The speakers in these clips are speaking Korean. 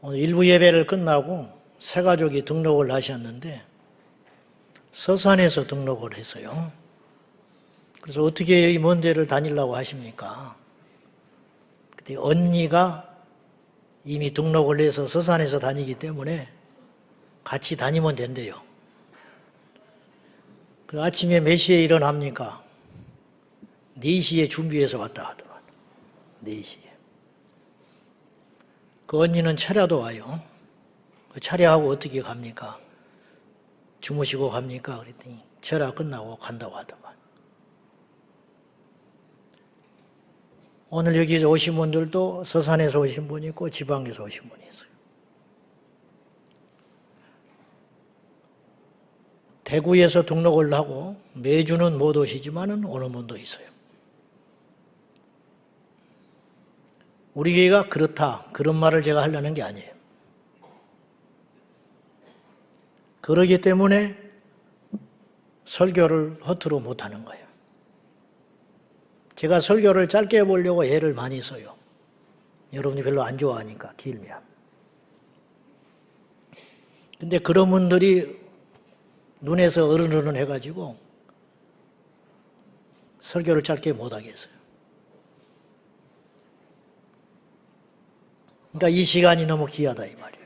오늘 일부 예배를 끝나고 새 가족이 등록을 하셨는데 서산에서 등록을 했어요. 그래서 어떻게 이 먼 데를 다니려고 하십니까? 그때 언니가 이미 등록을 해서 서산에서 다니기 때문에 같이 다니면 된대요. 그 아침에 몇 시에 일어납니까? 4시에 준비해서 왔다 하더만. 4시에. 그 언니는 차려도 와요. 그 차려하고 어떻게 갑니까? 주무시고 갑니까? 그랬더니 철야 끝나고 간다고 하더만. 오늘 여기 오신 분들도 서산에서 오신 분이 있고 지방에서 오신 분이 있어요. 대구에서 등록을 하고 매주는 못 오시지만은 오는 분도 있어요. 우리 교회가 그렇다, 그런 말을 제가 하려는 게 아니에요. 그러기 때문에 설교를 허투루 못하는 거예요. 제가 설교를 짧게 해보려고 애를 많이 써요. 여러분이 별로 안 좋아하니까, 길면. 근데 그런 분들이 눈에서 어른어른 해가지고 설교를 짧게 못하겠어요. 그러니까 이 시간이 너무 귀하다 이 말이에요.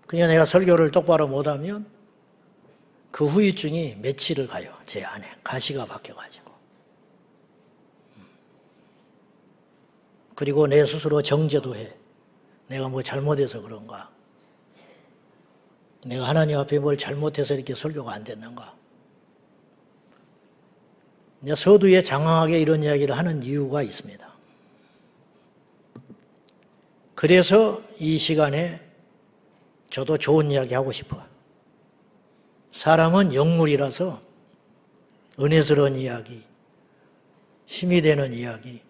그냥 내가 설교를 똑바로 못하면 그 후유증이 며칠을 가요. 제 안에 가시가 박혀가지고. 그리고 내 스스로 정죄도 해. 내가 뭐 잘못해서 그런가? 내가 하나님 앞에 뭘 잘못해서 이렇게 설교가 안 됐는가? 내가 서두에 장황하게 이런 이야기를 하는 이유가 있습니다. 그래서 이 시간에 저도 좋은 이야기 하고 싶어요. 사람은 영물이라서 은혜스러운 이야기, 힘이 되는 이야기,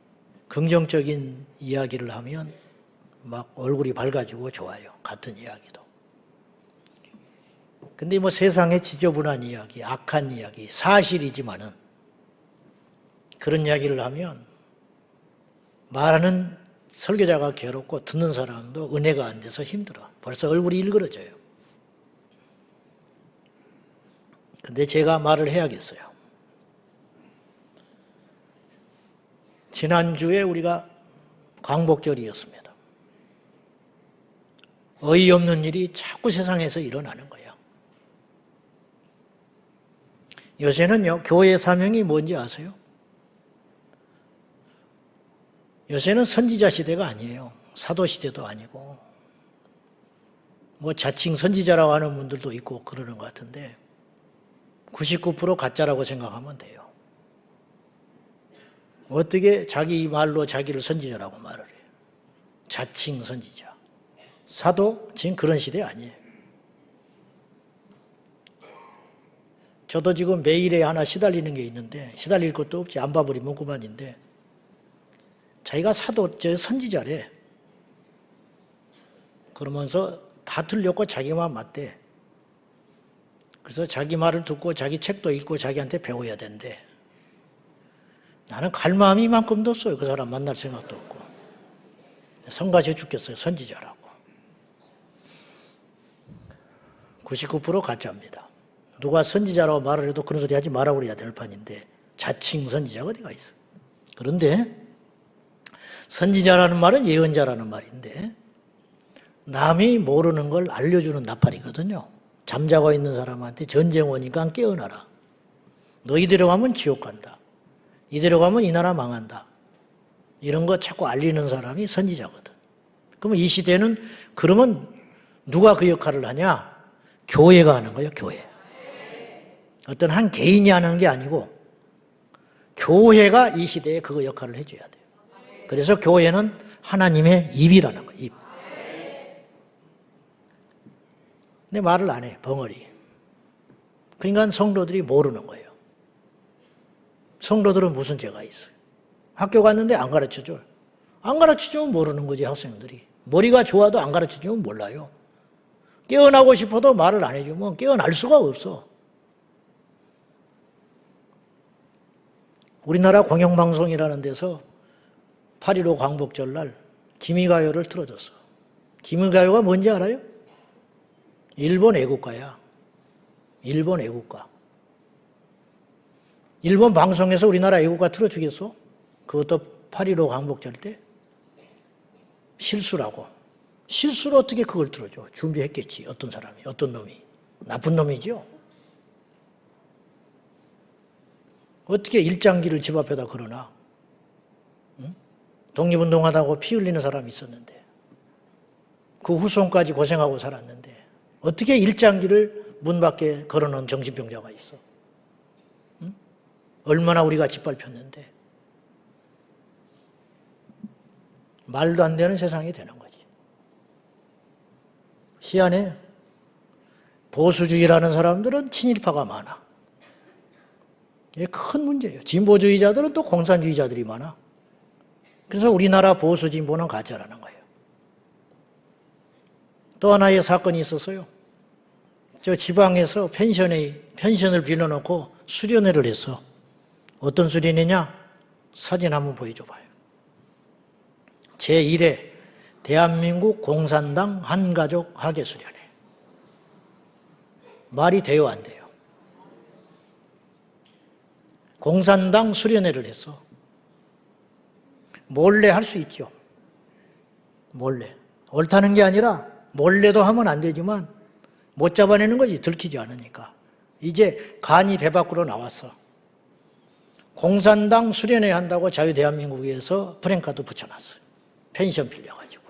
긍정적인 이야기를 하면 막 얼굴이 밝아지고 좋아요. 같은 이야기도. 근데 뭐 세상에 지저분한 이야기, 악한 이야기, 사실이지만은 그런 이야기를 하면 말하는 설교자가 괴롭고 듣는 사람도 은혜가 안 돼서 힘들어. 벌써 얼굴이 일그러져요. 근데 제가 말을 해야겠어요. 지난주에 우리가 광복절이었습니다. 어이없는 일이 자꾸 세상에서 일어나는 거예요. 요새는요, 교회 사명이 뭔지 아세요? 요새는 선지자 시대가 아니에요. 사도 시대도 아니고. 뭐 자칭 선지자라고 하는 분들도 있고 그러는 것 같은데 99% 가짜라고 생각하면 돼요. 어떻게 자기 말로 자기를 선지자라고 말을 해요? 자칭 선지자. 사도 지금 그런 시대 아니에요. 저도 지금 메일에 하나 시달리는 게 있는데 시달릴 것도 없지. 안 봐버리면 그만인데 자기가 사도, 선지자래. 그러면서 다 틀렸고 자기만 맞대. 그래서 자기 말을 듣고 자기 책도 읽고 자기한테 배워야 된대. 나는 갈 마음이 이만큼도 없어요. 그 사람 만날 생각도 없고. 성가셔 죽겠어요. 선지자라고. 99% 가짜입니다. 누가 선지자라고 말을 해도 그런 소리 하지 말라고 그래야 될 판인데 자칭 선지자가 어디가 있어. 그런데 선지자라는 말은 예언자라는 말인데 남이 모르는 걸 알려주는 나팔이거든요. 잠자고 있는 사람한테 전쟁 오니까 깨어나라. 너 이대로 가면 지옥 간다. 이대로 가면 이 나라 망한다. 이런 거 자꾸 알리는 사람이 선지자거든. 그러면 이 시대는 그러면 누가 그 역할을 하냐? 교회가 하는 거예요. 교회. 어떤 한 개인이 하는 게 아니고 교회가 이 시대에 그 역할을 해줘야 돼요. 그래서 교회는 하나님의 입이라는 거예요. 입. 근데 말을 안 해. 벙어리. 그러니까 성도들이 모르는 거예요. 성도들은 무슨 죄가 있어요? 학교 갔는데 안 가르쳐줘. 안 가르쳐주면 모르는 거지 학생들이. 머리가 좋아도 안 가르쳐주면 몰라요. 깨어나고 싶어도 말을 안 해주면 깨어날 수가 없어. 우리나라 공영방송이라는 데서 8.15 광복절날 기미가요를 틀어줬어. 김은가요가 뭔지 알아요? 일본 애국가야. 일본 애국가. 일본 방송에서 우리나라 애국가 틀어주겠어? 그것도 8.15 광복절 때? 실수라고. 실수로 어떻게 그걸 틀어줘? 준비했겠지. 어떤 사람이, 어떤 놈이. 나쁜 놈이죠. 어떻게 일장기를 집 앞에다 걸어놔? 응? 독립운동하다고 피 흘리는 사람이 있었는데 그 후손까지 고생하고 살았는데 어떻게 일장기를 문 밖에 걸어놓은 정신병자가 있어? 응? 얼마나 우리가 짓밟혔는데 말도 안 되는 세상이 되는 거지. 희한해. 보수주의라는 사람들은 친일파가 많아. 이게 큰 문제예요. 진보주의자들은 또 공산주의자들이 많아. 그래서 우리나라 보수 진보는 가짜라는 거예요. 또 하나의 사건이 있었어요. 저 지방에서 펜션을 빌려놓고 수련회를 했어. 어떤 수련회냐? 사진 한번 보여줘봐요. 제1회 대한민국 공산당 한가족 학예수련회. 말이 돼요, 안 돼요? 공산당 수련회를 했어. 몰래 할 수 있죠. 몰래. 옳다는 게 아니라 몰래도 하면 안 되지만 못 잡아내는 거지. 들키지 않으니까. 이제 간이 배 밖으로 나왔어. 공산당 수련회 한다고 자유대한민국에서 프랭카드 붙여놨어요. 펜션 빌려가지고.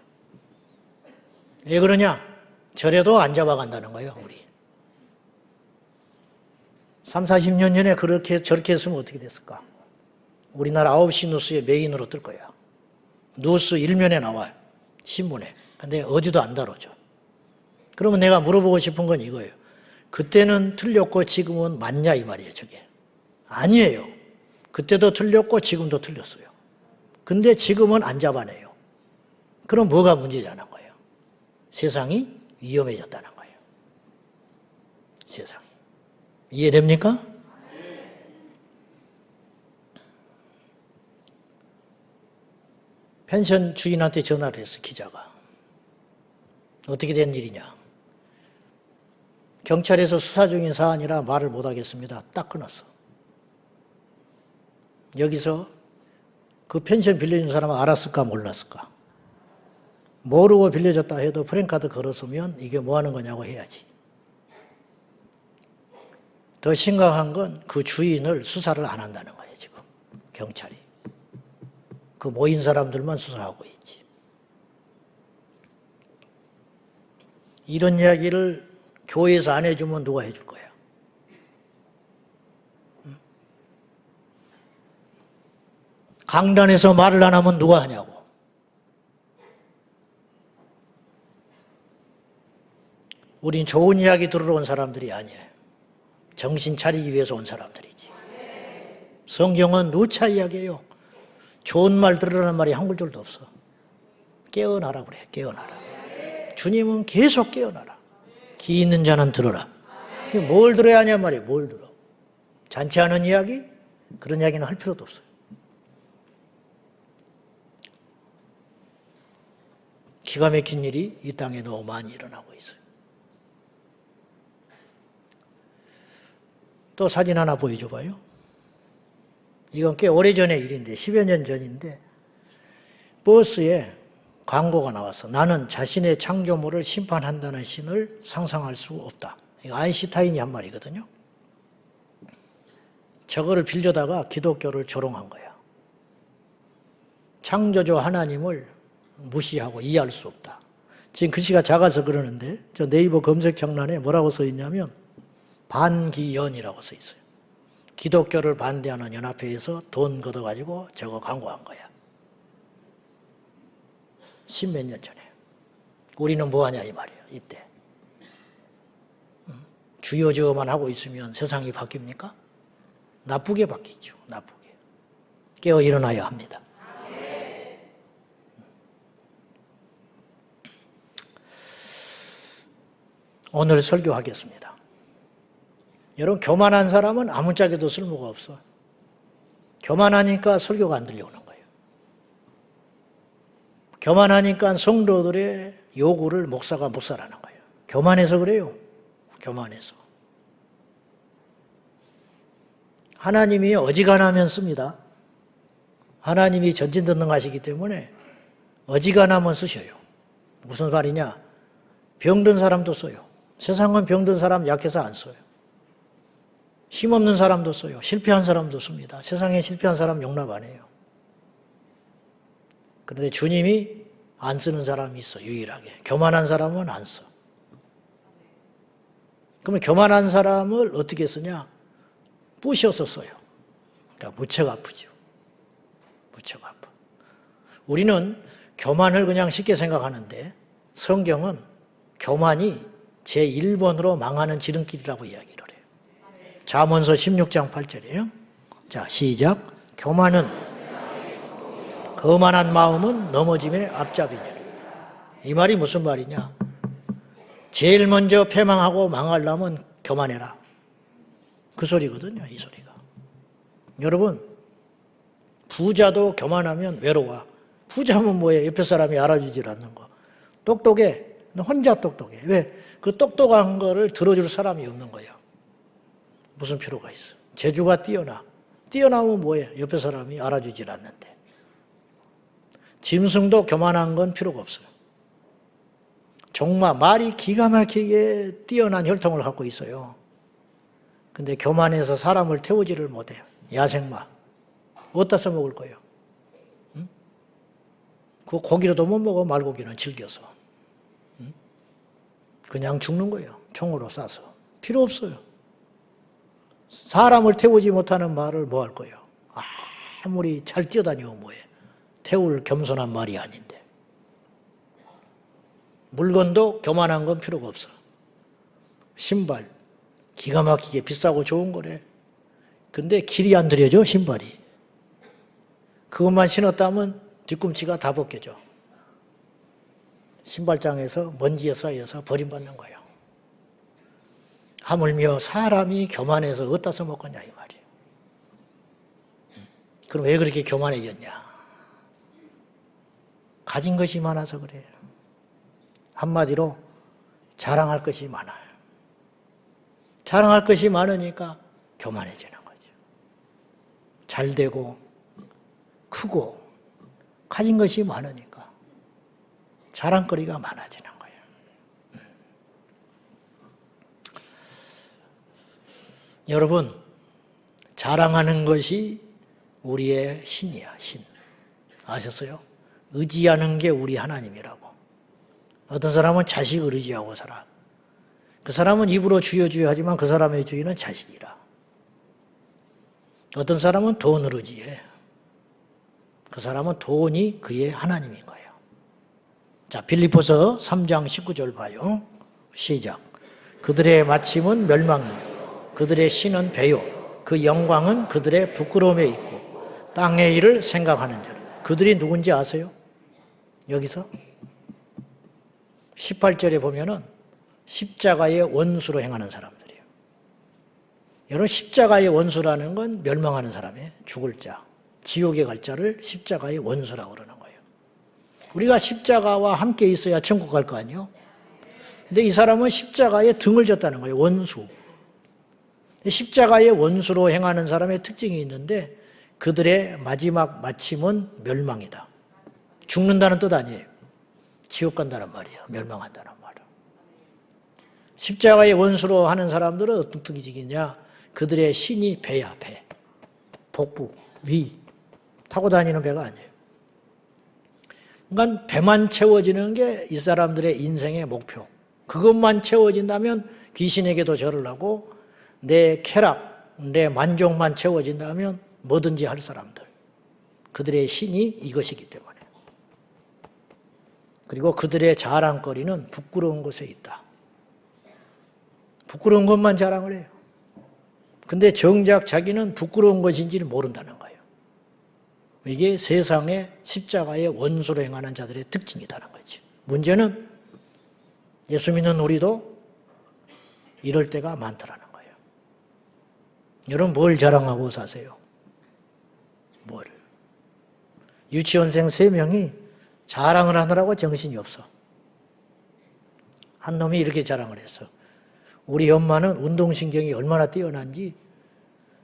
왜 그러냐? 저래도 안 잡아간다는 거예요, 우리. 3, 40년 전에 저렇게 했으면 어떻게 됐을까? 우리나라 9시 뉴스에 메인으로 뜰 거야. 뉴스 1면에 나와요. 신문에. 근데 어디도 안 다뤄져. 그러면 내가 물어보고 싶은 건 이거예요. 그때는 틀렸고 지금은 맞냐 이 말이에요, 저게. 아니에요. 그때도 틀렸고 지금도 틀렸어요. 근데 지금은 안 잡아내요. 그럼 뭐가 문제냐는 거예요. 세상이 위험해졌다는 거예요. 세상이. 이해됩니까? 펜션 주인한테 전화를 했어, 기자가. 어떻게 된 일이냐. 경찰에서 수사 중인 사안이라 말을 못하겠습니다. 딱 끊었어. 여기서 그 펜션 빌려준 사람은 알았을까 몰랐을까. 모르고 빌려줬다 해도 프랭카드 걸었으면 이게 뭐 하는 거냐고 해야지. 더 심각한 건 그 주인을 수사를 안 한다는 거예요, 지금. 경찰이. 그 모인 사람들만 수사하고 있지. 이런 이야기를 교회에서 안 해주면 누가 해줄 거야? 강단에서 말을 안 하면 누가 하냐고. 우린 좋은 이야기 들으러 온 사람들이 아니에요. 정신 차리기 위해서 온 사람들이지. 성경은 누차 이야기해요. 좋은 말 들으라는 말이 한 글자도 없어. 깨어나라 그래. 깨어나라. 주님은 계속 깨어나라. 귀 있는 자는 들어라. 뭘 들어야 하냐 말이에요. 뭘 들어. 잔치하는 이야기? 그런 이야기는 할 필요도 없어요. 기가 막힌 일이 이 땅에 너무 많이 일어나고 있어요. 또 사진 하나 보여줘봐요. 이건 꽤 오래전의 일인데 10여 년 전인데 버스에 광고가 나왔어. 나는 자신의 창조물을 심판한다는 신을 상상할 수 없다. 이거 아인슈타인이 한 말이거든요. 저거를 빌려다가 기독교를 조롱한 거야. 창조주 하나님을 무시하고 이해할 수 없다. 지금 글씨가 작아서 그러는데 저 네이버 검색 창란에 뭐라고 써 있냐면 반기연이라고 써 있어요. 기독교를 반대하는 연합회에서 돈 걷어가지고 저거 광고한 거야. 10몇 년 전에. 우리는 뭐하냐 이 말이에요. 이때. 주여주여만 하고 있으면 세상이 바뀝니까? 나쁘게 바뀌죠. 나쁘게. 깨어 일어나야 합니다. 오늘 설교하겠습니다. 여러분 교만한 사람은 아무짝에도 쓸모가 없어. 교만하니까 설교가 안 들려오는 거예요. 교만하니까 성도들의 요구를 목사가 못 살아는 거예요. 교만해서 그래요. 교만해서. 하나님이 어지간하면 씁니다. 하나님이 전진전능하시기 때문에 어지간하면 쓰셔요. 무슨 말이냐? 병든 사람도 써요. 세상은 병든 사람 약해서 안 써요. 힘없는 사람도 써요. 실패한 사람도 씁니다. 세상에 실패한 사람 용납 안 해요. 그런데 주님이 안 쓰는 사람이 있어, 유일하게. 교만한 사람은 안 써. 그러면 교만한 사람을 어떻게 쓰냐? 부셔서 써요. 그러니까 무척 아프죠. 무척 아파. 우리는 교만을 그냥 쉽게 생각하는데 성경은 교만이 제1번으로 망하는 지름길이라고 이야기를 해요. 잠언서 16장 8절이에요. 자, 시작. 교만은 거만한 마음은 넘어짐의 앞잡이니라. 이 말이 무슨 말이냐? 제일 먼저 패망하고 망하려면 교만해라. 그 소리거든요, 이 소리가. 여러분, 부자도 교만하면 외로워. 부자면 뭐예요? 옆에 사람이 알아주질 않는 거. 똑똑해. 혼자 똑똑해. 왜? 그 똑똑한 거를 들어줄 사람이 없는 거예요. 무슨 필요가 있어? 재주가 뛰어나. 뛰어나면 뭐예요? 옆에 사람이 알아주질 않는데. 짐승도 교만한 건 필요가 없어요. 정말 말이 기가 막히게 뛰어난 혈통을 갖고 있어요. 근데 교만해서 사람을 태우지를 못해요. 야생마. 어디다 써먹을 거예요? 응? 그 고기로도 못 먹어, 말고기는 질겨서. 응? 그냥 죽는 거예요. 총으로 쏴서. 필요 없어요. 사람을 태우지 못하는 말을 뭐 할 거예요? 아무리 잘 뛰어다니고 뭐해. 태울 겸손한 말이 아닌데. 물건도 교만한 건 필요가 없어. 신발. 기가 막히게 비싸고 좋은 거래. 근데 길이 안 들여져, 신발이. 그것만 신었다면 뒤꿈치가 다 벗겨져. 신발장에서 먼지에 쌓여서 버림받는 거예요. 하물며 사람이 교만해서 어디다 써먹겠냐 이 말이에요. 그럼 왜 그렇게 교만해졌냐? 가진 것이 많아서 그래요. 한마디로 자랑할 것이 많아요. 자랑할 것이 많으니까 교만해지는 거죠. 잘되고 크고 가진 것이 많으니까 자랑거리가 많아지는 거예요. 여러분, 자랑하는 것이 우리의 신이야, 신. 아셨어요? 의지하는 게 우리 하나님이라고. 어떤 사람은 자식을 의지하고 살아. 그 사람은 입으로 주여 주여 하지만 그 사람의 주인은 자식이라. 어떤 사람은 돈을 의지해. 그 사람은 돈이 그의 하나님인 거예요. 자, 빌립보서 3장 19절 봐요. 시작. 그들의 마침은 멸망이요 그들의 신은 배요 그 영광은 그들의 부끄러움에 있고 땅의 일을 생각하는 자들. 그들이 누군지 아세요? 여기서 18절에 보면은 십자가의 원수로 행하는 사람들이에요. 여러분, 십자가의 원수라는 건 멸망하는 사람이에요. 죽을 자, 지옥에 갈 자를 십자가의 원수라고 그러는 거예요. 우리가 십자가와 함께 있어야 천국 갈 거 아니에요? 근데 이 사람은 십자가에 등을 졌다는 거예요. 원수. 십자가의 원수로 행하는 사람의 특징이 있는데 그들의 마지막 마침은 멸망이다. 죽는다는 뜻 아니에요. 지옥 간다는 말이에요. 멸망한다는 말이에요. 십자가의 원수로 하는 사람들은 어떤 특징이냐? 그들의 신이 배야, 배. 복부, 위. 타고 다니는 배가 아니에요. 그러니까 배만 채워지는 게 이 사람들의 인생의 목표. 그것만 채워진다면 귀신에게도 절을 하고 내 쾌락, 내 만족만 채워진다면 뭐든지 할 사람들. 그들의 신이 이것이기 때문에. 그리고 그들의 자랑거리는 부끄러운 곳에 있다. 부끄러운 것만 자랑을 해요. 근데 정작 자기는 부끄러운 것인지를 모른다는 거예요. 이게 세상의 십자가의 원수로 행하는 자들의 특징이라는 거죠. 문제는 예수 믿는 우리도 이럴 때가 많더라는 거예요. 여러분, 뭘 자랑하고 사세요? 뭘? 유치원생 3명이 자랑을 하느라고 정신이 없어. 한 놈이 이렇게 자랑을 했어. 우리 엄마는 운동신경이 얼마나 뛰어난지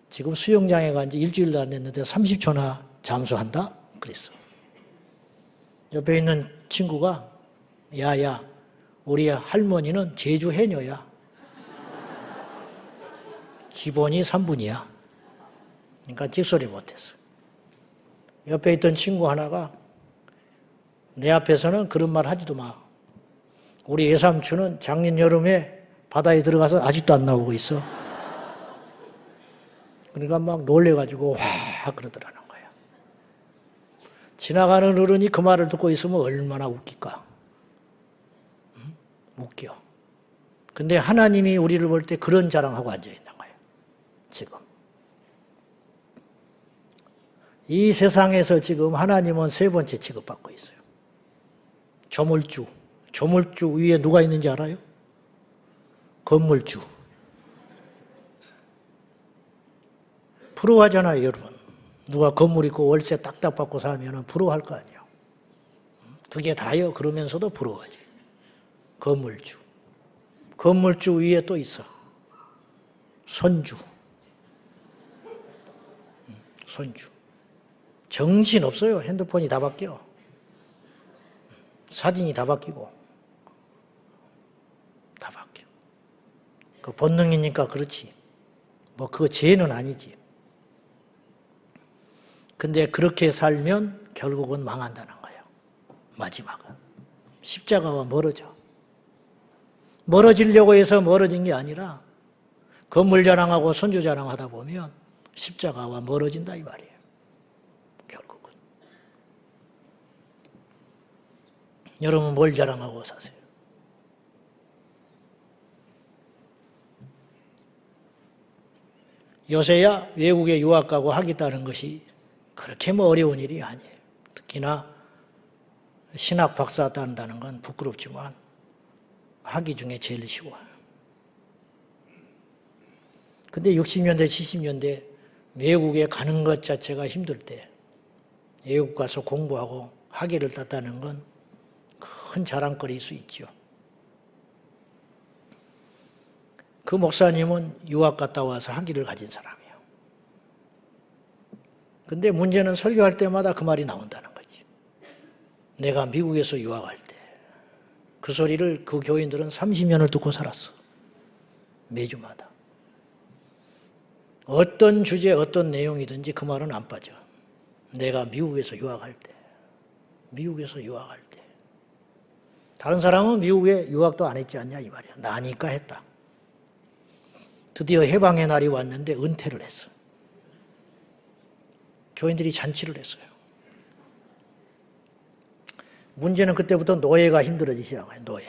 지금 수영장에 간 지 일주일도 안 됐는데 30초나 잠수한다? 그랬어. 옆에 있는 친구가 야야 우리 할머니는 제주 해녀야. 기본이 3분이야. 그러니까 찍소리 못했어. 옆에 있던 친구 하나가 내 앞에서는 그런 말 하지도 마. 우리 외삼촌은 작년 여름에 바다에 들어가서 아직도 안 나오고 있어. 그러니까 막 놀래가지고 와 그러더라는 거야. 지나가는 어른이 그 말을 듣고 있으면 얼마나 웃길까. 응? 웃겨. 근데 하나님이 우리를 볼 때 그런 자랑하고 앉아있는 거예요. 지금. 이 세상에서 지금 하나님은 세 번째 취급받고 있어요. 조물주. 조물주 위에 누가 있는지 알아요? 건물주. 부러워하잖아요, 여러분. 누가 건물 있고 월세 딱딱 받고 사면 부러워할 거 아니에요. 그게 다요. 그러면서도 부러워하지. 건물주. 건물주 위에 또 있어. 손주. 손주. 정신 없어요. 핸드폰이 다 바뀌어. 사진이 다 바뀌고. 다 바뀌어. 그 본능이니까 그렇지. 뭐 그거 죄는 아니지. 근데 그렇게 살면 결국은 망한다는 거예요. 마지막은. 십자가와 멀어져. 멀어지려고 해서 멀어진 게 아니라 건물 자랑하고 손주 자랑하다 보면 십자가와 멀어진다 이 말이에요. 결국은. 여러분 뭘 자랑하고 사세요? 요새야 외국에 유학 가고 하겠다는 것이 그렇게 뭐 어려운 일이 아니에요. 특히나 신학 박사 딴다는 건 부끄럽지만 하기 중에 제일 쉬워요. 근데 60년대, 70년대 외국에 가는 것 자체가 힘들 때 외국 가서 공부하고 학위를 땄다는 건 큰 자랑거리일 수 있죠. 그 목사님은 유학 갔다 와서 학위를 가진 사람이에요. 근데 문제는 설교할 때마다 그 말이 나온다는 거지. 내가 미국에서 유학할 때 그 소리를 그 교인들은 30년을 듣고 살았어. 매주마다. 어떤 주제, 어떤 내용이든지 그 말은 안 빠져. 내가 미국에서 유학할 때, 미국에서 유학할 때. 다른 사람은 미국에 유학도 안 했지 않냐 이 말이야. 나니까 했다. 드디어 해방의 날이 왔는데 은퇴를 했어. 교인들이 잔치를 했어요. 문제는 그때부터 노예가 힘들어지기 시작해요. 노예.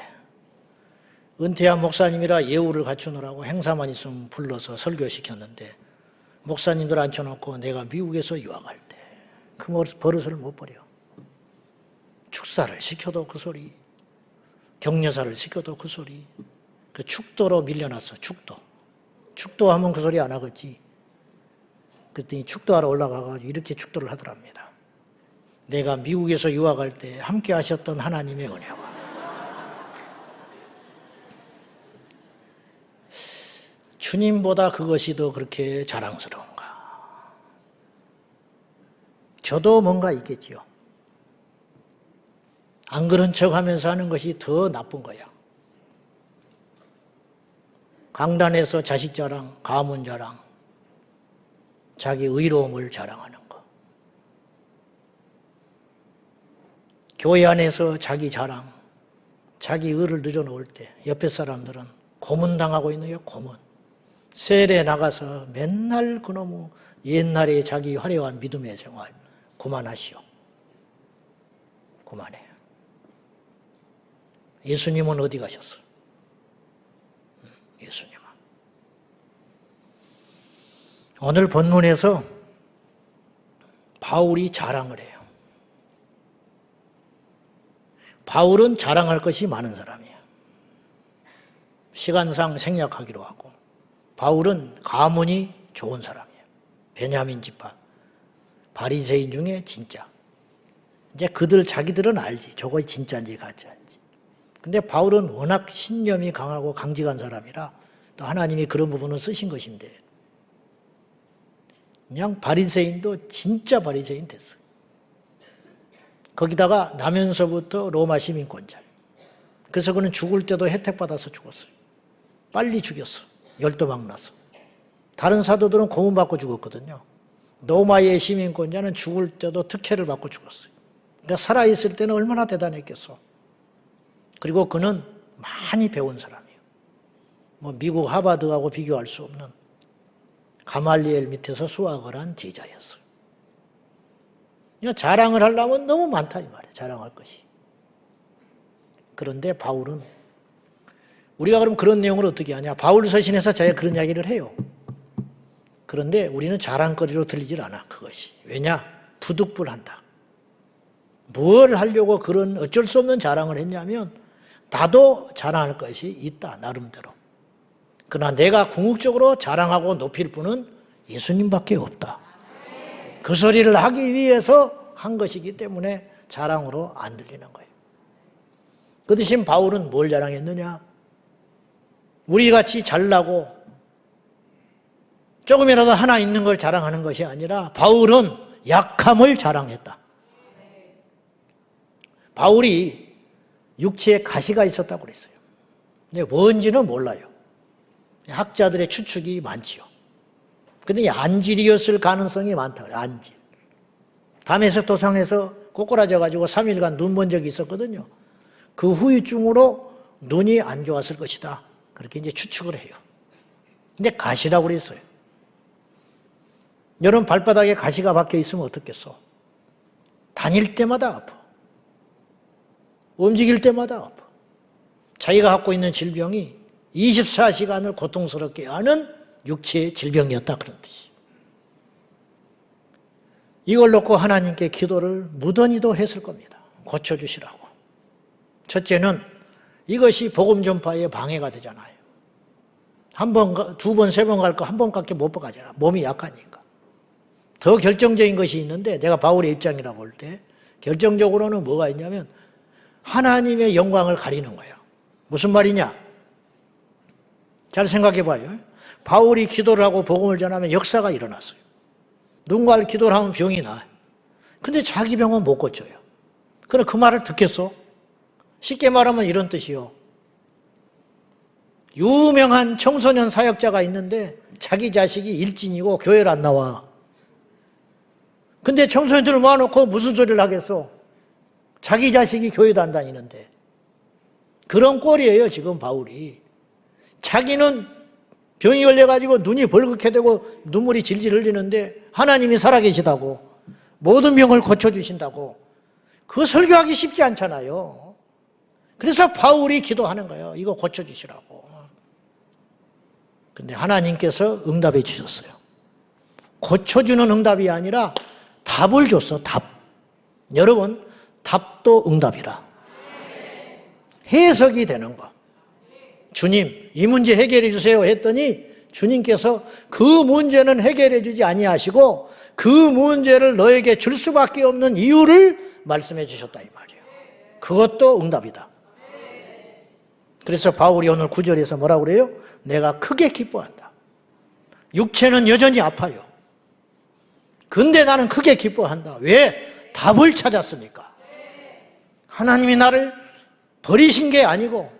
은퇴한 목사님이라 예우를 갖추느라고 행사만 있으면 불러서 설교시켰는데 목사님들 앉혀놓고 내가 미국에서 유학할 때 그 버릇을 못 버려. 축사를 시켜도 그 소리, 격려사를 시켜도 그 소리. 그 축도로 밀려났어. 축도. 축도하면 그 소리 안 하겠지. 그랬더니 축도하러 올라가가지고 이렇게 축도를 하더랍니다. 내가 미국에서 유학할 때 함께 하셨던 하나님의 은혜와 주님보다 그것이 더 그렇게 자랑스러운가? 저도 뭔가 있겠지요. 안 그런 척 하면서 하는 것이 더 나쁜 거야. 강단에서 자식 자랑, 가문 자랑, 자기 의로움을 자랑하는 거. 교회 안에서 자기 자랑, 자기 의를 늘어놓을 때 옆에 사람들은 고문당하고 있는 거예요. 고문. 세례 나가서 맨날 그놈의 옛날에 자기 화려한 믿음의 생활 그만하시오. 그만해. 예수님은 어디 가셨어? 예수님은. 오늘 본문에서 바울이 자랑을 해요. 바울은 자랑할 것이 많은 사람이에요. 시간상 생략하기로 하고 바울은 가문이 좋은 사람이에요. 베냐민 지파. 바리새인 중에 진짜. 이제 그들 자기들은 알지. 저거 진짜인지 가짜인지. 근데 바울은 워낙 신념이 강하고 강직한 사람이라 또 하나님이 그런 부분을 쓰신 것인데 그냥 바리새인도 진짜 바리새인 됐어요. 거기다가 나면서부터 로마 시민권자. 그래서 그는 죽을 때도 혜택받아서 죽었어요. 빨리 죽였어. 열도막 나서. 다른 사도들은 고문받고 죽었거든요. 로마의 시민권자는 죽을 때도 특혜를 받고 죽었어요. 그러니까 살아있을 때는 얼마나 대단했겠어. 그리고 그는 많이 배운 사람이에요. 뭐 미국 하버드하고 비교할 수 없는 가말리엘 밑에서 수학을 한 제자였어요. 자랑을 하려면 너무 많다 이 말이에요. 자랑할 것이. 그런데 바울은 우리가 그럼 그런 내용을 어떻게 하냐. 바울 서신에서 제가 그런 이야기를 해요. 그런데 우리는 자랑거리로 들리질 않아 그것이. 왜냐? 부득불한다. 뭘 하려고 그런 어쩔 수 없는 자랑을 했냐면 나도 자랑할 것이 있다 나름대로. 그러나 내가 궁극적으로 자랑하고 높일 분은 예수님밖에 없다. 그 소리를 하기 위해서 한 것이기 때문에 자랑으로 안 들리는 거예요. 그 대신 바울은 뭘 자랑했느냐? 우리같이 잘나고 조금이라도 하나 있는 걸 자랑하는 것이 아니라 바울은 약함을 자랑했다. 바울이 육체에 가시가 있었다고 그랬어요. 근데 뭔지는 몰라요. 학자들의 추측이 많지요. 근데 안질이었을 가능성이 많다 그래요. 안질. 다메섹 도상에서 꼬꾸라져가지고 3일간 눈 먼 적이 있었거든요. 그 후유증으로 눈이 안 좋았을 것이다. 그렇게 이제 추측을 해요. 근데 가시라고 그랬어요. 여러분 발바닥에 가시가 박혀 있으면 어떻겠어? 다닐 때마다 아파. 움직일 때마다 아파. 자기가 갖고 있는 질병이 24시간을 고통스럽게 하는 육체의 질병이었다 그런 뜻이에요. 이걸 놓고 하나님께 기도를 무던히도 했을 겁니다. 고쳐주시라고. 첫째는 이것이 복음 전파에 방해가 되잖아요. 한 번, 두 번, 세 번 갈 거 한 번밖에 못 가잖아. 몸이 약하니까. 더 결정적인 것이 있는데 내가 바울의 입장이라고 볼 때 결정적으로는 뭐가 있냐면 하나님의 영광을 가리는 거예요. 무슨 말이냐? 잘 생각해 봐요. 바울이 기도를 하고 복음을 전하면 역사가 일어났어요. 누군가를 기도를 하면 병이 나요. 근데 자기 병은 못 고쳐요. 그럼 그 말을 듣겠어? 쉽게 말하면 이런 뜻이요. 유명한 청소년 사역자가 있는데 자기 자식이 일진이고 교회를 안 나와. 근데 청소년들을 모아놓고 무슨 소리를 하겠어? 자기 자식이 교회도 안 다니는데. 그런 꼴이에요 지금 바울이. 자기는 병이 걸려가지고 눈이 벌겋게 되고 눈물이 질질 흘리는데 하나님이 살아계시다고 모든 병을 고쳐주신다고 그거 설교하기 쉽지 않잖아요. 그래서 바울이 기도하는 거예요. 이거 고쳐주시라고. 근데 하나님께서 응답해 주셨어요. 고쳐주는 응답이 아니라 답을 줬어. 답. 여러분 답도 응답이라. 해석이 되는 거. 주님 이 문제 해결해 주세요 했더니 주님께서 그 문제는 해결해 주지 아니하시고 그 문제를 너에게 줄 수밖에 없는 이유를 말씀해 주셨다 이 말이에요. 그것도 응답이다. 그래서 바울이 오늘 9절에서 뭐라고 그래요? 내가 크게 기뻐한다. 육체는 여전히 아파요. 근데 나는 크게 기뻐한다. 왜? 답을 찾았으니까. 하나님이 나를 버리신 게 아니고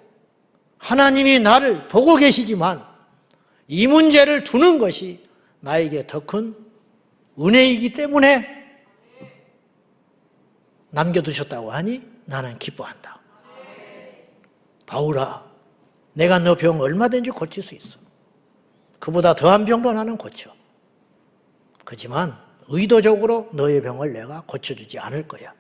하나님이 나를 보고 계시지만 이 문제를 두는 것이 나에게 더 큰 은혜이기 때문에 남겨두셨다고 하니 나는 기뻐한다. 바울아, 내가 너 병 얼마든지 고칠 수 있어. 그보다 더한 병도 나는 고쳐. 그렇지만 의도적으로 너의 병을 내가 고쳐주지 않을 거야.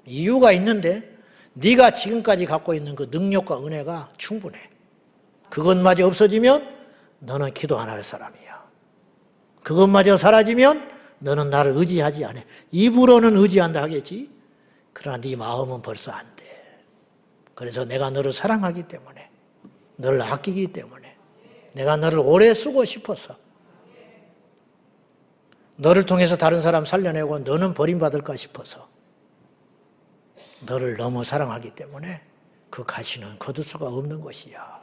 이유가 있는데 네가 지금까지 갖고 있는 그 능력과 은혜가 충분해. 그것마저 없어지면 너는 기도 안 할 사람이야. 그것마저 사라지면 너는 나를 의지하지 않아. 입으로는 의지한다 하겠지. 그러나 네 마음은 벌써 안 돼. 그래서 내가 너를 사랑하기 때문에, 너를 아끼기 때문에, 내가 너를 오래 쓰고 싶어서, 너를 통해서 다른 사람 살려내고 너는 버림받을까 싶어서 너를 너무 사랑하기 때문에 그 가시는 거둘 수가 없는 것이야.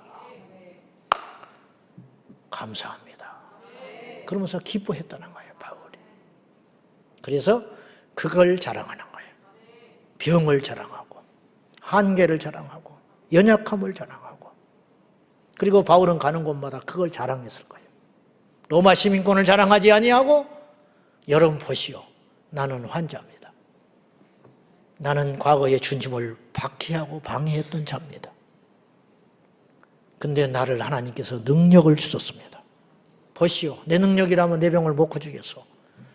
감사합니다. 그러면서 기뻐했다는 거예요, 바울이. 그래서 그걸 자랑하는 거예요. 병을 자랑하고, 한계를 자랑하고, 연약함을 자랑하고. 그리고 바울은 가는 곳마다 그걸 자랑했을 거예요. 로마 시민권을 자랑하지 아니하고, 여러분 보시오. 나는 환자입니다. 나는 과거에 주님을 박해하고 방해했던 자입니다. 근데 나를 하나님께서 능력을 주셨습니다. 보시오. 내 능력이라면 내 병을 못 고치겠어.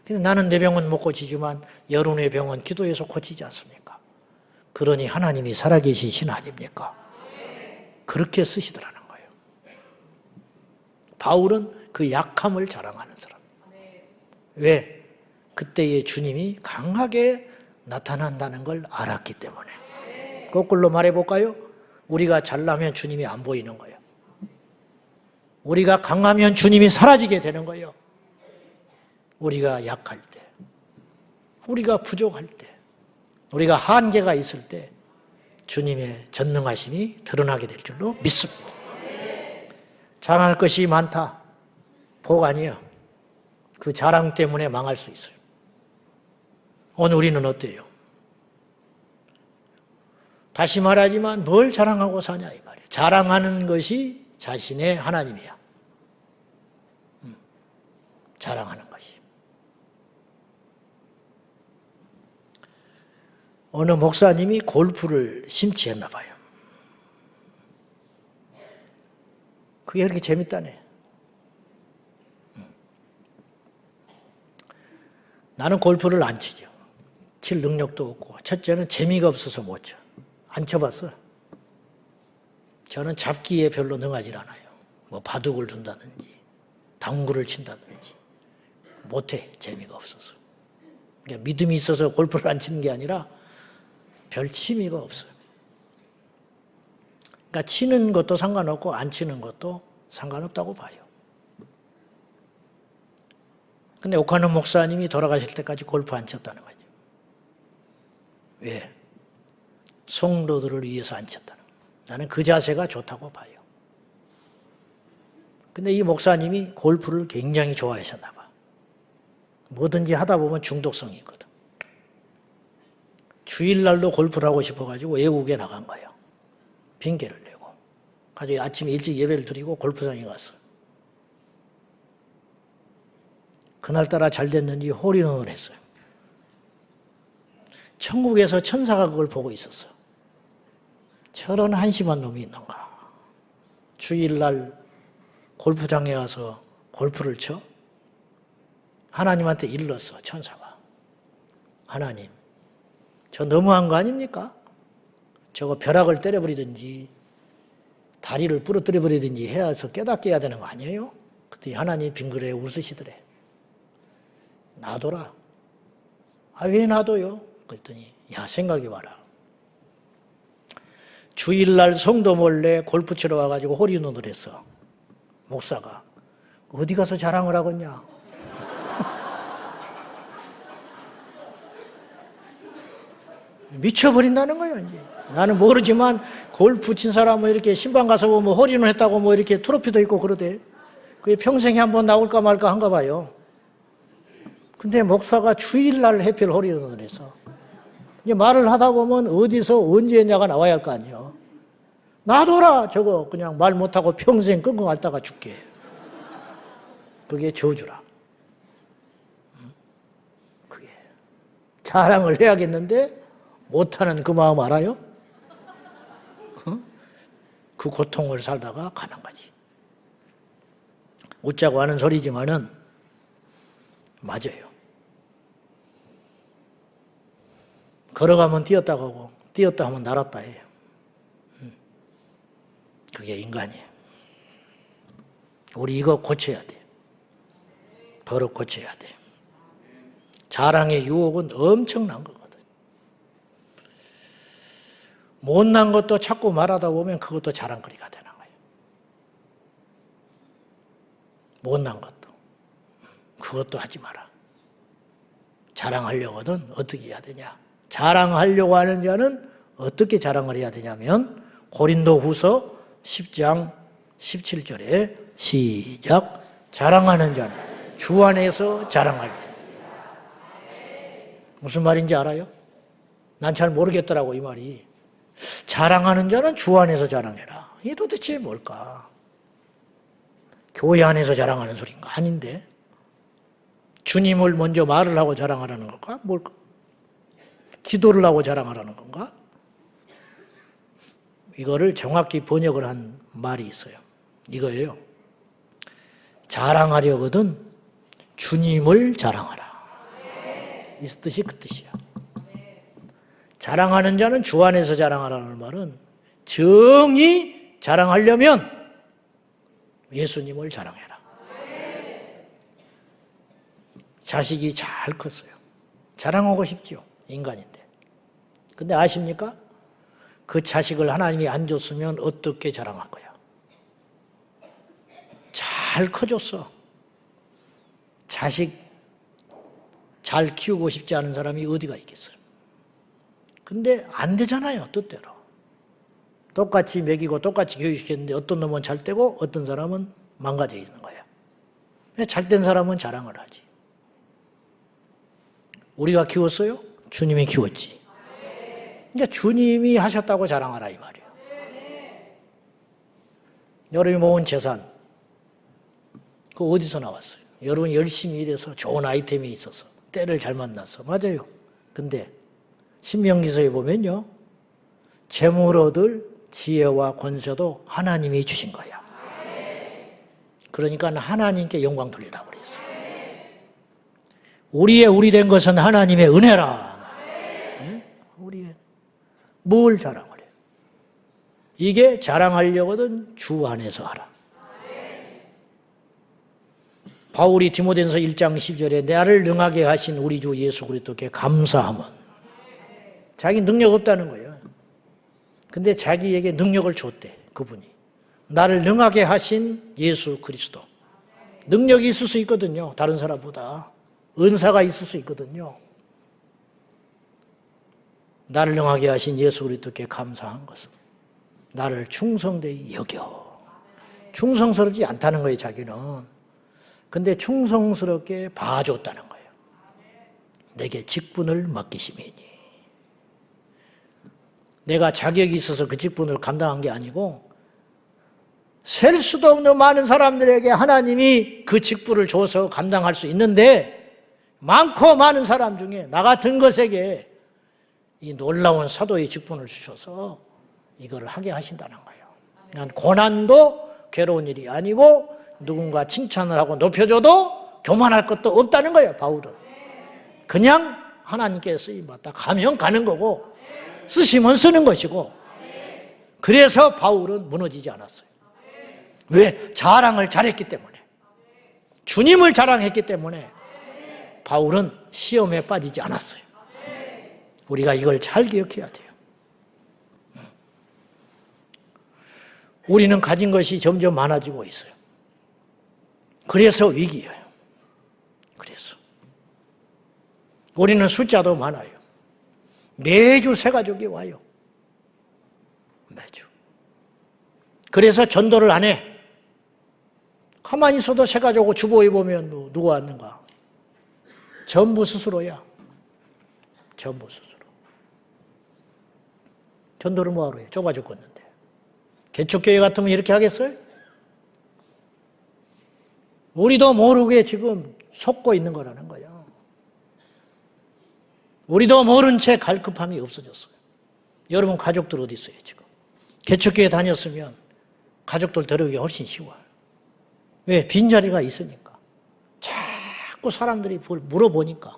근데 나는 내 병은 못 고치지만 여러분의 병은 기도해서 고치지 않습니까? 그러니 하나님이 살아계신 신 아닙니까? 그렇게 쓰시더라는 거예요. 바울은 그 약함을 자랑하는 사람. 왜? 그때의 주님이 강하게 나타난다는 걸 알았기 때문에. 거꾸로 말해볼까요? 우리가 잘나면 주님이 안 보이는 거예요. 우리가 강하면 주님이 사라지게 되는 거예요. 우리가 약할 때, 우리가 부족할 때, 우리가 한계가 있을 때 주님의 전능하심이 드러나게 될 줄로 믿습니다. 자랑할 것이 많다. 복 아니에요. 그 자랑 때문에 망할 수 있어요. 오늘 우리는 어때요? 다시 말하지만 뭘 자랑하고 사냐 이 말이에요. 자랑하는 것이 자신의 하나님이야. 자랑하는 것이. 어느 목사님이 골프를 심취했나 봐요. 그게 그렇게 재밌다네. 나는 골프를 안 치죠. 칠 능력도 없고 첫째는 재미가 없어서 못 쳐. 안 쳐봤어. 저는 잡기에 별로 능하지 않아요. 뭐 바둑을 둔다든지 당구를 친다든지 못해. 재미가 없어서. 그러니까 믿음이 있어서 골프를 안 치는 게 아니라 별 취미가 없어요. 그러니까 치는 것도 상관없고 안 치는 것도 상관없다고 봐요. 근데 오카노 목사님이 돌아가실 때까지 골프 안 쳤다는 거죠. 왜? 성도들을 위해서 안 쳤다는 거예요. 나는 그 자세가 좋다고 봐요. 근데 이 목사님이 골프를 굉장히 좋아하셨나 봐. 뭐든지 하다 보면 중독성이 있거든. 주일날도 골프를 하고 싶어가지고 외국에 나간 거예요. 핑계를 내고. 가지고 아침에 일찍 예배를 드리고 골프장에 갔어. 그날따라 잘 됐는지 홀인원을 했어요. 천국에서 천사가 그걸 보고 있었어. 저런 한심한 놈이 있는가. 주일날 골프장에 가서 골프를 쳐? 하나님한테 일렀어, 천사가. 하나님, 저 너무한 거 아닙니까? 저거 벼락을 때려버리든지 다리를 부러뜨려버리든지 해서 깨닫게 해야 되는 거 아니에요? 그때 하나님 빙그레 웃으시더래. 놔둬라. 아, 왜 놔둬요? 그랬더니 야, 생각해봐라. 주일날 성도 몰래 골프 치러 와가지고 홀인원을 했어. 목사가. 어디 가서 자랑을 하겠냐? 미쳐버린다는 거예요, 이제. 나는 모르지만 골프 친 사람은 이렇게 신방 가서 보면 홀인원 했다고 뭐 이렇게 트로피도 있고 그러대. 그게 평생에 한번 나올까 말까 한가 봐요. 근데 목사가 주일날 해필 홀인원을 해서 이제 말을 하다 보면 어디서 언제 했냐가 나와야 할 거 아니에요. 놔둬라. 저거 그냥 말 못하고 평생 끙끙 앓다가 죽게. 그게 저주라. 그게 자랑을 해야겠는데 못하는 그 마음 알아요? 그 고통을 살다가 가는 거지. 웃자고 하는 소리지만은 맞아요. 걸어가면 뛰었다 가고 뛰었다 하면 날았다 해요. 그게 인간이에요. 우리 이거 고쳐야 돼. 버릇 고쳐야 돼. 자랑의 유혹은 엄청난 거거든. 못난 것도 자꾸 말하다 보면 그것도 자랑거리가 되는 거예요. 못난 것도. 그것도 하지 마라. 자랑하려거든 어떻게 해야 되냐. 자랑하려고 하는 자는 어떻게 자랑을 해야 되냐면 고린도후서 10장 17절에 시작. 자랑하는 자는 주 안에서 자랑할지어다. 무슨 말인지 알아요? 난 잘 모르겠더라고, 이 말이. 자랑하는 자는 주 안에서 자랑해라. 이게 도대체 뭘까? 교회 안에서 자랑하는 소리인가? 아닌데. 주님을 먼저 말을 하고 자랑하라는 걸까? 뭘까? 기도를 하고 자랑하라는 건가? 이거를 정확히 번역을 한 말이 있어요. 이거예요. 자랑하려거든 주님을 자랑하라. 이 뜻이 그 뜻이야. 자랑하는 자는 주 안에서 자랑하라는 말은 정이 자랑하려면 예수님을 자랑해라. 자식이 잘 컸어요. 자랑하고 싶죠. 인간인데. 근데 아십니까? 그 자식을 하나님이 안 줬으면 어떻게 자랑할 거야? 잘 커졌어. 자식 잘 키우고 싶지 않은 사람이 어디가 있겠어요? 근데 안 되잖아요, 뜻대로. 똑같이 먹이고 똑같이 교육시켰는데 어떤 놈은 잘 되고 어떤 사람은 망가져 있는 거야. 잘 된 사람은 자랑을 하지. 우리가 키웠어요? 주님이 키웠지. 그러니까 주님이 하셨다고 자랑하라 이 말이에요. 여러분이 모은 재산, 그거 어디서 나왔어요? 여러분이 열심히 일해서 좋은 아이템이 있어서 때를 잘 만났어. 맞아요. 근데 신명기서에 보면요, 재물 얻을 지혜와 권세도 하나님이 주신 거야. 그러니까 하나님께 영광 돌리라고 그랬어. 우리 된 것은 하나님의 은혜라. 응? 우리의 뭘 자랑을 해? 이게 자랑하려거든 주 안에서 하라. 바울이 디모데전서 1장 10절에 나를 능하게 하신 우리 주 예수 그리스도께 감사함은, 자기 능력 없다는 거예요. 근데 자기에게 능력을 줬대, 그분이. 나를 능하게 하신 예수 그리스도. 능력이 있을 수 있거든요, 다른 사람보다. 은사가 있을 수 있거든요. 나를 능하게 하신 예수 그리스도께 감사한 것은 나를 충성되이 여겨. 충성스럽지 않다는 거예요, 자기는. 근데 충성스럽게 봐줬다는 거예요. 내게 직분을 맡기심이니. 내가 자격이 있어서 그 직분을 감당한 게 아니고 셀 수도 없는 많은 사람들에게 하나님이 그 직분을 줘서 감당할 수 있는데, 많고 많은 사람 중에 나 같은 것에게 이 놀라운 사도의 직분을 주셔서 이걸 하게 하신다는 거예요. 그러니까 고난도 괴로운 일이 아니고 누군가 칭찬을 하고 높여줘도 교만할 것도 없다는 거예요, 바울은. 그냥 하나님께 쓰임받다 가면 가는 거고 쓰시면 쓰는 것이고, 그래서 바울은 무너지지 않았어요. 왜? 자랑을 잘했기 때문에. 주님을 자랑했기 때문에 바울은 시험에 빠지지 않았어요. 우리가 이걸 잘 기억해야 돼요. 우리는 가진 것이 점점 많아지고 있어요. 그래서 위기예요. 그래서 우리는 숫자도 많아요. 매주 새 가족이 와요. 매주. 그래서 전도를 안 해. 가만히 있어도 새 가족 주보에 보면 누가 왔는가? 전부 스스로야. 전부 스스로. 전도를 뭐하러 해? 좁아 죽겠는데. 개척교회 같으면 이렇게 하겠어요? 우리도 모르게 지금 속고 있는 거라는 거예요. 우리도 모른 채 갈급함이 없어졌어요. 여러분 가족들 어디 있어요 지금? 개척교회 다녔으면 가족들 데려오기 훨씬 쉬워요. 왜? 빈자리가 있으니까. 자꾸 사람들이 물어보니까.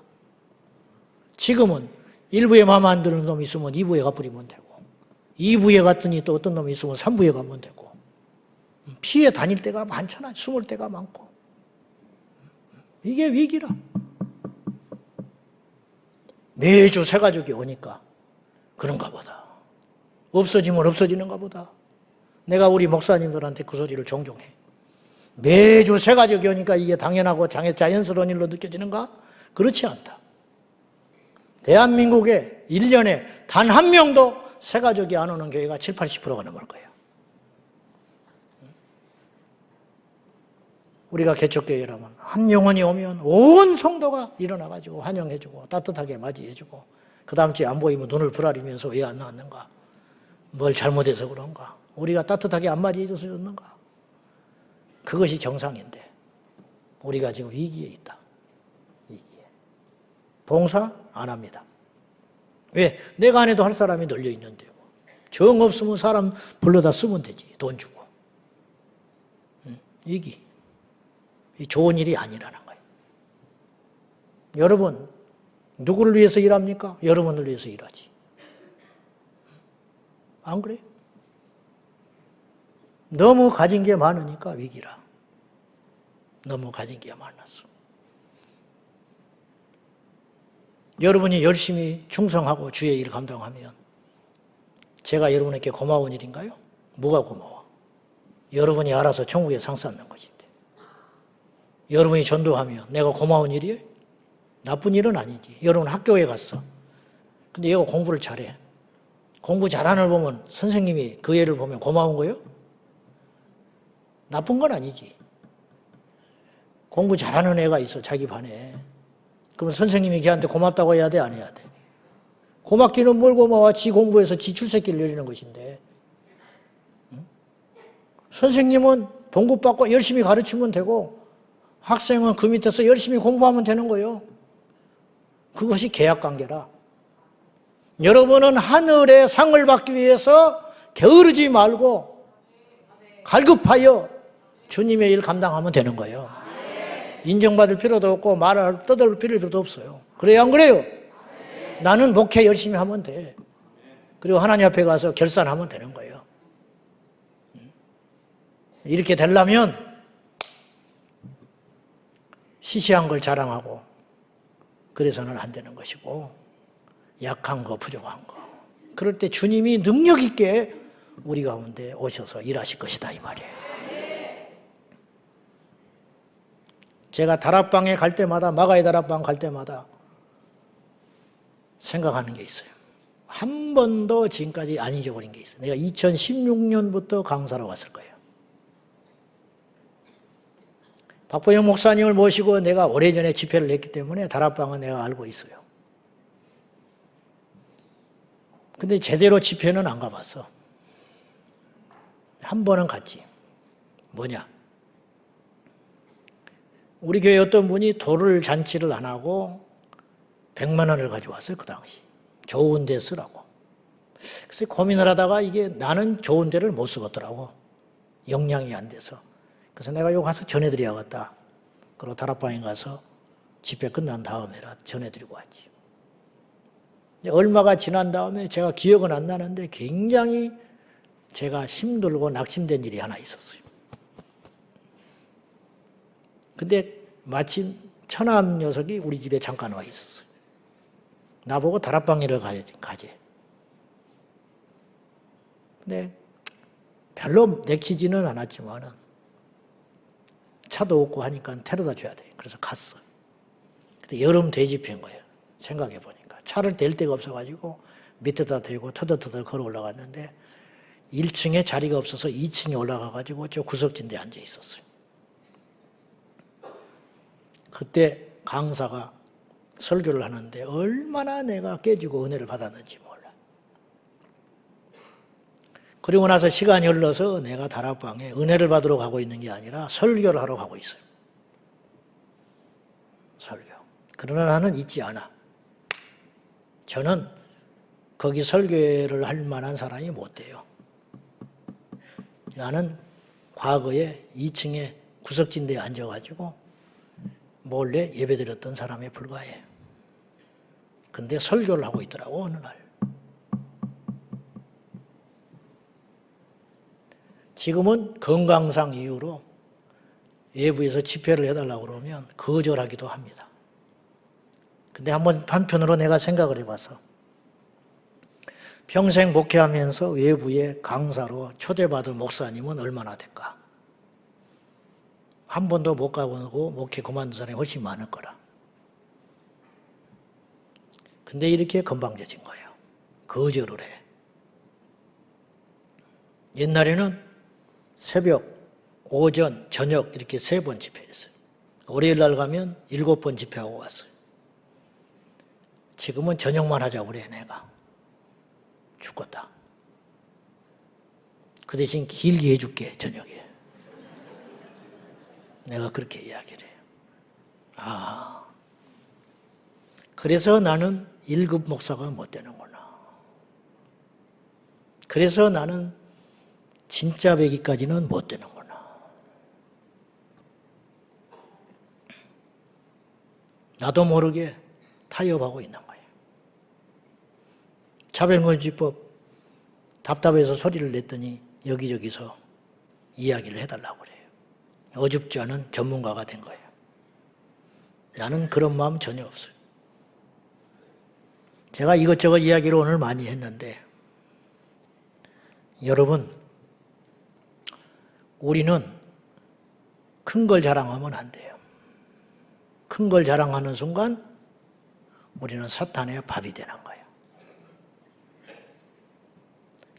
지금은 1부에 마음 안 드는 놈이 있으면 2부에 가버리면 되고, 2부에 갔더니 또 어떤 놈이 있으면 3부에 가면 되고, 피해 다닐 때가 많잖아요. 숨을 때가 많고. 이게 위기라. 매주 새 가족이 오니까 그런가 보다. 없어지면 없어지는가 보다. 내가 우리 목사님들한테 그 소리를 종종 해. 매주 새 가족이 오니까 이게 당연하고 자연스러운 일로 느껴지는가? 그렇지 않다. 대한민국에 1년에 단 한 명도 새가족이 안 오는 교회가 7, 80%가 넘을 거예요. 우리가 개척교회라면 한 영혼이 오면 온 성도가 일어나가지고 환영해주고 따뜻하게 맞이해주고 그 다음 주에 안 보이면 눈을 부라리면서 왜 안 나왔는가? 뭘 잘못해서 그런가? 우리가 따뜻하게 안 맞이해줘서 그런가? 그것이 정상인데 우리가 지금 위기에 있다. 위기에. 봉사 안 합니다. 왜? 내가 안 해도 할 사람이 널려 있는데요. 정 없으면 사람 불러다 쓰면 되지. 돈 주고. 위기. 좋은 일이 아니라는 거예요. 여러분, 누구를 위해서 일합니까? 여러분을 위해서 일하지. 안 그래요? 너무 가진 게 많으니까 위기라. 너무 가진 게 많았어. 여러분이 열심히 충성하고 주의 일을 감당하면 제가 여러분에게 고마운 일인가요? 뭐가 고마워? 여러분이 알아서 천국에 상 쌓는 것인데. 여러분이 전도하면 내가 고마운 일이에요? 나쁜 일은 아니지. 여러분 학교에 갔어. 근데 얘가 공부를 잘해. 공부 잘하는 걸 보면 선생님이 그 애를 보면 고마운 거예요? 나쁜 건 아니지. 공부 잘하는 애가 있어, 자기 반에. 그러면 선생님이 걔한테 고맙다고 해야 돼, 안 해야 돼? 고맙기는 뭘 고마워? 지 공부해서 지 출세길을 열리는 것인데. 응? 선생님은 봉급 받고 열심히 가르치면 되고 학생은 그 밑에서 열심히 공부하면 되는 거예요. 그것이 계약관계라. 여러분은 하늘의 상을 받기 위해서 게으르지 말고 갈급하여 주님의 일 감당하면 되는 거예요. 인정받을 필요도 없고 말을 떠들 필요도 없어요. 그래요, 안 그래요? 나는 목회 열심히 하면 돼. 그리고 하나님 앞에 가서 결산하면 되는 거예요. 이렇게 되려면 시시한 걸 자랑하고 그래서는 안 되는 것이고 약한 거, 부족한 거. 그럴 때 주님이 능력 있게 우리 가운데 오셔서 일하실 것이다 이 말이에요. 제가 다락방에 갈 때마다 마가의 다락방 갈 때마다 생각하는 게 있어요. 한 번도 지금까지 안 잊어버린 게 있어요. 내가 2016년부터 강사로 왔을 거예요. 박보영 목사님을 모시고 내가 오래전에 집회를 했기 때문에 다락방은 내가 알고 있어요. 근데 제대로 집회는 안 가봤어. 한 번은 갔지. 뭐냐? 우리 교회 어떤 분이 돌을 잔치를 안 하고 100만 원을 가져왔어요, 그 당시. 좋은 데 쓰라고. 그래서 고민을 하다가 이게 나는 좋은 데를 못 쓰겠더라고. 역량이 안 돼서. 그래서 내가 이거 가서 전해드려야겠다. 그리고 다락방에 가서 집회 끝난 다음에라 전해드리고 왔지. 얼마가 지난 다음에 제가 기억은 안 나는데 굉장히 제가 힘들고 낙심된 일이 하나 있었어요. 근데 마침 처남 녀석이 우리 집에 잠깐 와 있었어요. 나보고 다락방에를 가재. 근데 별로 내키지는 않았지만은 차도 없고 하니까 데려다 줘야 돼. 그래서 갔어. 근데 여름 대집회인 거예요. 생각해 보니까. 차를 댈 데가 없어가지고 밑에다 대고 터덜터덜 걸어 올라갔는데 1층에 자리가 없어서 2층에 올라가가지고 저 구석진 데 앉아 있었어요. 그때 강사가 설교를 하는데 얼마나 내가 깨지고 은혜를 받았는지 몰라. 그리고 나서 시간이 흘러서 내가 다락방에 은혜를 받으러 가고 있는 게 아니라 설교를 하러 가고 있어요. 설교. 그러나 나는 잊지 않아. 저는 거기 설교를 할 만한 사람이 못 돼요. 나는 과거에 2층에 구석진 데에 앉아가지고 몰래 예배드렸던 사람에 불과해. 근데 설교를 하고 있더라고, 어느 날. 지금은 건강상 이유로 외부에서 집회를 해달라고 그러면 거절하기도 합니다. 근데 한편으로 내가 생각을 해봐서 평생 목회하면서 외부의 강사로 초대받은 목사님은 얼마나 될까? 한 번도 못 가보고 목회 그만둔 사람이 훨씬 많을 거라. 근데 이렇게 건방져진 거예요. 거절을 해. 옛날에는 새벽, 오전, 저녁 이렇게 3번 집회했어요. 월요일 날 가면 7번 집회하고 왔어요. 지금은 저녁만 하자고 그래 내가. 죽겠다. 그 대신 길게 해줄게 저녁에. 내가 그렇게 이야기를 해요. 그래서 나는 1급 목사가 못 되는구나. 그래서 나는 진짜 배기까지는 못 되는구나. 나도 모르게 타협하고 있는 거예요. 차별금지법 답답해서 소리를 냈더니 여기저기서 이야기를 해달라고 그래요. 어줍지 않은 전문가가 된 거예요. 나는 그런 마음 전혀 없어요. 제가 이것저것 이야기를 오늘 많이 했는데 여러분, 우리는 큰 걸 자랑하면 안 돼요. 큰 걸 자랑하는 순간 우리는 사탄의 밥이 되는 거예요.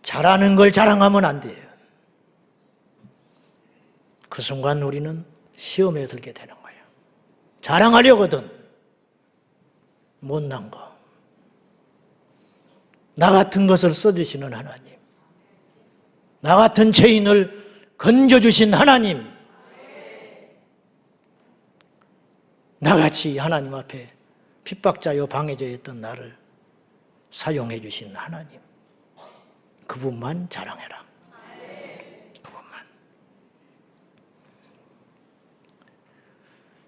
잘하는 걸 자랑하면 안 돼요. 그 순간 우리는 시험에 들게 되는 거예요. 자랑하려거든 못난 거. 나 같은 것을 써주시는 하나님, 나 같은 죄인을 건져주신 하나님, 나같이 하나님 앞에 핍박자요 방해자였던 나를 사용해 주신 하나님, 그분만 자랑해라. 그분만.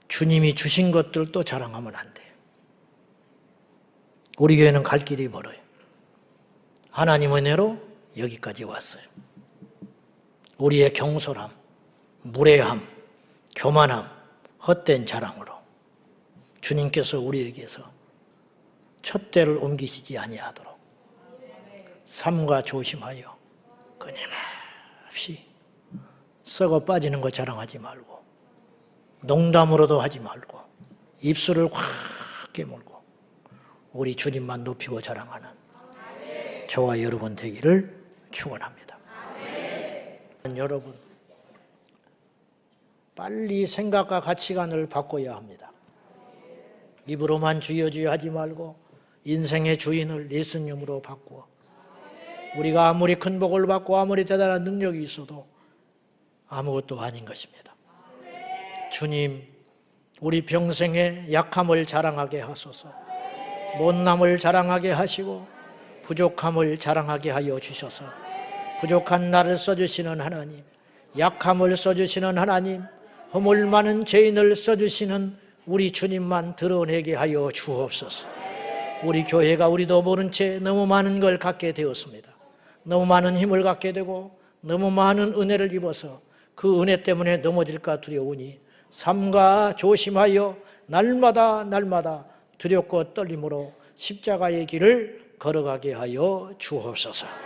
주님이 주신 것들도 자랑하면 안 돼요. 우리 교회는 갈 길이 멀어요. 하나님 은혜로 여기까지 왔어요. 우리의 경솔함, 무례함, 교만함, 헛된 자랑으로 주님께서 우리에게서 촛대를 옮기시지 아니하도록 삼가 조심하여 끊임없이 썩어 빠지는 거 자랑하지 말고 농담으로도 하지 말고 입술을 확 깨물고 우리 주님만 높이고 자랑하는 저와 여러분 되기를 축원합니다. 여러분, 빨리 생각과 가치관을 바꿔야 합니다. 입으로만 주여 주여 하지 말고 인생의 주인을 예수님으로 바꾸어 우리가 아무리 큰 복을 받고 아무리 대단한 능력이 있어도 아무것도 아닌 것입니다. 주님, 우리 평생의 약함을 자랑하게 하소서. 못남을 자랑하게 하시고 부족함을 자랑하게 하여 주셔서 부족한 나를 써주시는 하나님, 약함을 써주시는 하나님, 허물 많은 죄인을 써주시는 우리 주님만 드러내게 하여 주옵소서. 우리 교회가 우리도 모른 채 너무 많은 걸 갖게 되었습니다. 너무 많은 힘을 갖게 되고 너무 많은 은혜를 입어서 그 은혜 때문에 넘어질까 두려우니 삼가 조심하여 날마다 두렵고 떨림으로 십자가의 길을 걸어가게 하여 주옵소서.